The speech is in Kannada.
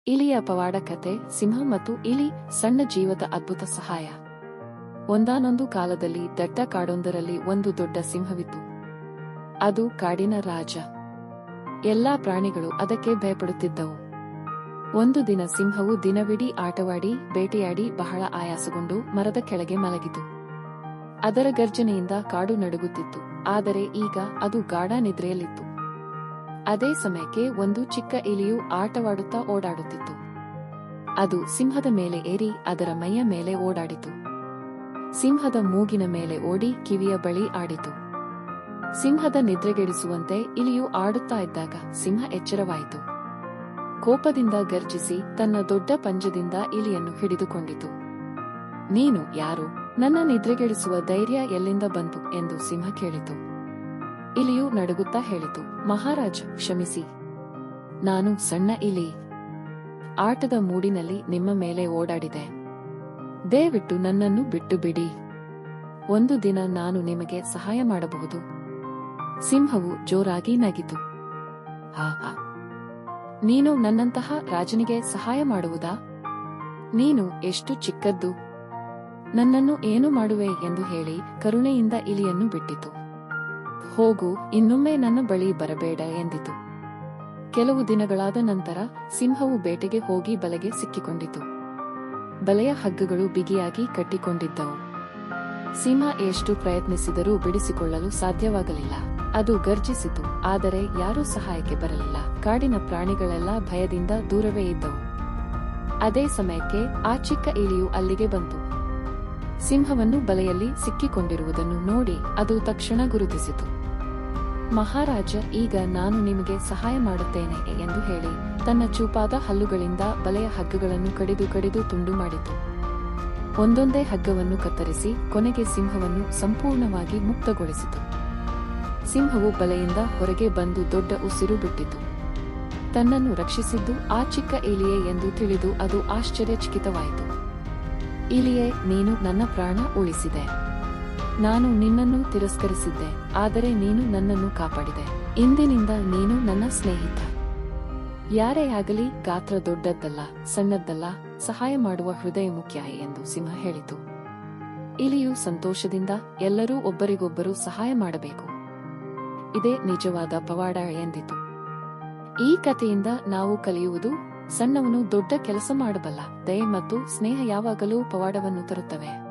ಇಲಿಯ ಪವಾಡ ಕತೆ. ಸಿಂಹ ಮತ್ತು ಇಲಿ, ಸಣ್ಣ ಜೀವದ ಅದ್ಭುತ ಸಹಾಯ. ಒಂದಾನೊಂದು ಕಾಲದಲ್ಲಿ ದಟ್ಟ ಕಾಡೊಂದರಲ್ಲಿ ಒಂದು ದೊಡ್ಡ ಸಿಂಹವಿತ್ತು. ಅದು ಕಾಡಿನ ರಾಜ. ಎಲ್ಲಾ ಪ್ರಾಣಿಗಳು ಅದಕ್ಕೆ ಭಯಪಡುತ್ತಿದ್ದವು. ಒಂದು ದಿನ ಸಿಂಹವು ದಿನವಿಡೀ ಆಟವಾಡಿ ಬೇಟೆಯಾಡಿ ಬಹಳ ಆಯಾಸಗೊಂಡು ಮರದ ಕೆಳಗೆ ಮಲಗಿತು. ಅದರ ಗರ್ಜನೆಯಿಂದ ಕಾಡು ನಡುಗುತ್ತಿತ್ತು. ಆದರೆ ಈಗ ಅದು ಗಾಢ ನಿದ್ರೆಯಲ್ಲಿತ್ತು. ಅದೇ ಸಮಯಕ್ಕೆ ಒಂದು ಚಿಕ್ಕ ಇಲಿಯು ಆಟವಾಡುತ್ತಾ ಓಡಾಡುತ್ತಿತ್ತು. ಅದು ಸಿಂಹದ ಮೇಲೆ ಏರಿ ಅದರ ಮೈಯ ಮೇಲೆ ಓಡಾಡಿತು. ಸಿಂಹದ ಮೂಗಿನ ಮೇಲೆ ಓಡಿ ಕಿವಿಯ ಬಳಿ ಆಡಿತು. ಸಿಂಹದ ನಿದ್ರೆಗೆಡಿಸುವಂತೆ ಇಲಿಯು ಆಡುತ್ತಾ ಇದ್ದಾಗ ಸಿಂಹ ಎಚ್ಚರವಾಯಿತು. ಕೋಪದಿಂದ ಗರ್ಜಿಸಿ ತನ್ನ ದೊಡ್ಡ ಪಂಜದಿಂದ ಇಲಿಯನ್ನು ಹಿಡಿದುಕೊಂಡಿತು. ನೀನು ಯಾರು? ನನ್ನ ನಿದ್ರೆಗೆಡಿಸುವ ಧೈರ್ಯ ಎಲ್ಲಿಂದ ಬಂತು ಎಂದು ಸಿಂಹ ಕೇಳಿತು. ಇಲಿಯು ನಡುಗುತ್ತಾ ಹೇಳಿತು, ಮಹಾರಾಜ, ಕ್ಷಮಿಸಿ. ನಾನು ಸಣ್ಣ ಇಲಿ. ಆಟದ ಮೂಡಿನಲ್ಲಿ ನಿಮ್ಮ ಮೇಲೆ ಓಡಾಡಿದೆ. ದಯವಿಟ್ಟು ನನ್ನನ್ನು ಬಿಟ್ಟು ಬಿಡಿ. ಒಂದು ದಿನ ನಾನು ನಿಮಗೆ ಸಹಾಯ ಮಾಡಬಹುದು. ಸಿಂಹವು ಜೋರಾಗಿ ನಗಿತು. ಹಾ, ನೀನು ನನ್ನಂತಹ ರಾಜನಿಗೆ ಸಹಾಯ ಮಾಡುವುದಾ? ನೀನು ಎಷ್ಟು ಚಿಕ್ಕದ್ದು. ನನ್ನನ್ನು ಏನು ಮಾಡುವೆ ಎಂದು ಹೇಳಿ ಕರುಣೆಯಿಂದ ಇಲಿಯನ್ನು ಬಿಟ್ಟಿತು. ಹೋಗು, ಇನ್ನೊಮ್ಮೆ ನನ್ನ ಬಳಿ ಬರಬೇಡ ಎಂದಿತು. ಕೆಲವು ದಿನಗಳಾದ ನಂತರ ಸಿಂಹವು ಬೇಟೆಗೆ ಹೋಗಿ ಬಲೆಗೆ ಸಿಕ್ಕಿಕೊಂಡಿತು. ಬಲೆಯ ಹಗ್ಗಗಳು ಬಿಗಿಯಾಗಿ ಕಟ್ಟಿಕೊಂಡಿದ್ದವು. ಸಿಂಹ ಎಷ್ಟು ಪ್ರಯತ್ನಿಸಿದರೂ ಬಿಡಿಸಿಕೊಳ್ಳಲು ಸಾಧ್ಯವಾಗಲಿಲ್ಲ. ಅದು ಗರ್ಜಿಸಿತು, ಆದರೆ ಯಾರೂ ಸಹಾಯಕ್ಕೆ ಬರಲಿಲ್ಲ. ಕಾಡಿನ ಪ್ರಾಣಿಗಳೆಲ್ಲ ಭಯದಿಂದ ದೂರವೇ ಇದ್ದವು. ಅದೇ ಸಮಯಕ್ಕೆ ಆ ಚಿಕ್ಕ ಇಲಿಯು ಅಲ್ಲಿಗೆ ಬಂತು. ಸಿಂಹವನ್ನು ಬಲೆಯಲ್ಲಿ ಸಿಕ್ಕಿಕೊಂಡಿರುವುದನ್ನು ನೋಡಿ ಅದು ತಕ್ಷಣ ಗುರುತಿಸಿತು. ಮಹಾರಾಜ, ಈಗ ನಾನು ನಿಮಗೆ ಸಹಾಯ ಮಾಡುತ್ತೇನೆ ಎಂದು ಹೇಳಿ ತನ್ನ ಚೂಪಾದ ಹಲ್ಲುಗಳಿಂದ ಬಲೆಯ ಹಗ್ಗಗಳನ್ನು ಕಡಿದು ಕಡಿದು ತುಂಡು ಮಾಡಿತು. ಒಂದೊಂದೇ ಹಗ್ಗವನ್ನು ಕತ್ತರಿಸಿ ಕೊನೆಗೆ ಸಿಂಹವನ್ನು ಸಂಪೂರ್ಣವಾಗಿ ಮುಕ್ತಗೊಳಿಸಿತು. ಸಿಂಹವು ಬಲೆಯಿಂದ ಹೊರಗೆ ಬಂದು ದೊಡ್ಡ ಉಸಿರು ಬಿಟ್ಟಿತು. ತನ್ನನ್ನು ರಕ್ಷಿಸಿದ್ದು ಆ ಚಿಕ್ಕ ಇಲಿಯೇ ಎಂದು ತಿಳಿದು ಅದು ಆಶ್ಚರ್ಯಚಕಿತವಾಯಿತು. ಇಲಿಯೇ, ನೀನು ನನ್ನ ಪ್ರಾಣ ಉಳಿಸಿದೆ. ನಾನು ನಿನ್ನನ್ನು ತಿರಸ್ಕರಿಸಿದ್ದೆ, ಆದರೆ ನೀನು ನನ್ನನ್ನು ಕಾಪಾಡಿದೆ. ಇಂದಿನಿಂದ ನೀನು ನನ್ನ ಸ್ನೇಹಿತ. ಯಾರೇ ಆಗಲಿ, ಗಾತ್ರ ದೊಡ್ಡದ್ದಲ್ಲ ಸಣ್ಣದ್ದಲ್ಲ, ಸಹಾಯ ಮಾಡುವ ಹೃದಯ ಮುಖ್ಯ ಎಂದು ಸಿಂಹ ಹೇಳಿತು. ಇಲಿಯು ಸಂತೋಷದಿಂದ ಎಲ್ಲರೂ ಒಬ್ಬರಿಗೊಬ್ಬರು ಸಹಾಯ ಮಾಡಬೇಕು. ಇದೇ ನಿಜವಾದ ಪವಾಡ ಎಂದಿತು. ಈ ಕಥೆಯಿಂದ ನಾವು ಕಲಿಯುವುದು, ಸಣ್ಣವನು ದೊಡ್ಡ ಕೆಲಸ ಮಾಡಬಲ್ಲ. ದಯೆ ಮತ್ತು ಸ್ನೇಹ ಯಾವಾಗಲೂ ಪವಾಡವನ್ನು ತರುತ್ತವೆ.